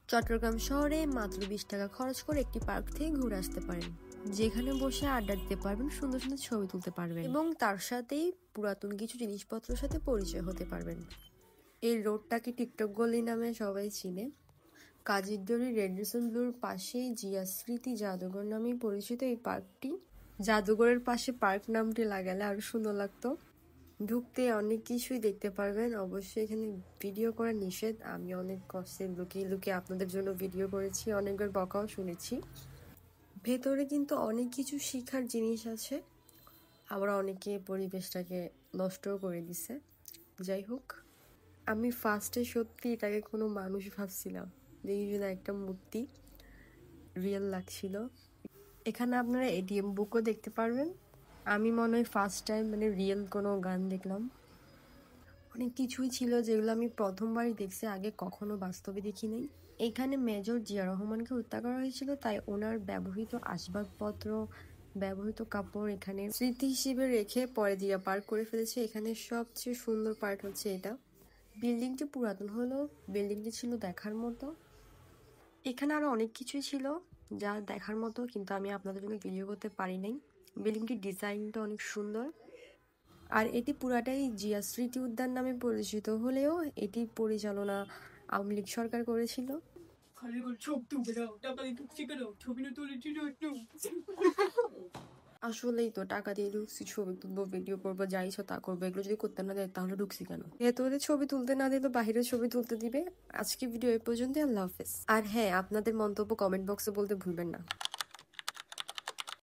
চট্টগ্রাম শহরে মাত্র 20 টাকা খরচ করে একটি পার্ক থেকে ঘুরে আসতে পারেন, যেখানে বসে আড্ডা দিতে পারবেন, সুন্দর সুন্দর ছবি তুলতে পারবেন এবং তার সাথেই পুরাতন কিছু জিনিসপত্রের সাথে পরিচয় হতে পারবেন। এই রোডটাকে টিকটক গলি নামে সবাই চিনে। কাজীরডরি রেডিসন ব্লুর পাশেই জিয়া স্মৃতি জাদুঘর নামেই পরিচিত এই পার্কটি। জাদুঘরের পাশে পার্ক নামটি লাগালে আরো সুন্দর লাগতো। ঢুকতে অনেক কিছুই দেখতে পারবেন। অবশ্যই এখানে ভিডিও করা নিষেধ। আমি অনেক কষ্টে লুকিয়ে লুকিয়ে আপনাদের জন্য ভিডিও করেছি, অনেকবার বকাও শুনেছি। ভেতরে কিন্তু অনেক কিছু শিখার জিনিস আছে, আবার অনেকে পরিবেশটাকে নষ্টও করে দিছে। যাই হোক, আমি ফার্স্টে সত্যি এটাকে কোনো মানুষ ভাবছিলাম, দেখি শুধু একটা মূর্তি, রিয়েল লাগছিল। এখানে আপনারা এটিএম বুকও দেখতে পারবেন। আমি মনে হয় ফার্স্ট টাইম রিয়েল কোনো গান দেখলাম। অনেক কিছুই ছিল যেগুলো আমি প্রথমবারই দেখছি, আগে কখনো বাস্তবে দেখি নাই। এখানে মেজর জিয়া রহমানকে হত্যা করা হয়েছিল, তাই ওনার ব্যবহৃত আসবাবপত্র, ব্যবহৃত কাপড় এখানে স্মৃতি হিসেবে রেখে পরে জিয়া পার্ক করে ফেলেছে। এখানে সবচেয়ে সুন্দর পার্ট হচ্ছে এটা। বিল্ডিংটি পুরাতন হলেও বিল্ডিংটি ছিল দেখার মতো। এখানে আরো অনেক কিছুই ছিল যা দেখার মতো, কিন্তু আমি আপনাদের জন্য ভিডিও করতে পারি নাই। বিল্ডিংটির ডিজাইনটা অনেক সুন্দর। আর এটি পুরাটাই জিয়া স্মৃতি উদ্যান নামে পরিচিত হলেও এটি পরিচালনা আওয়ামী লীগ সরকার করেছিল। আসলেই তো, টাকা দিয়ে ঢুকছি, ছবি তুলবো, ভিডিও করবো, যা ইচ্ছা তা করবো। এগুলো যদি করতে না দেয় তাহলে ঢুকছি কেন? ভেতরে ছবি তুলতে না দিলে বাহিরে ছবি তুলতে দিবে। আজকে ভিডিও এই পর্যন্ত। আল্লাহ হাফেজ। আর হ্যাঁ, আপনাদের মন্তব্য কমেন্ট বক্সে বলতে ভুলবেন না।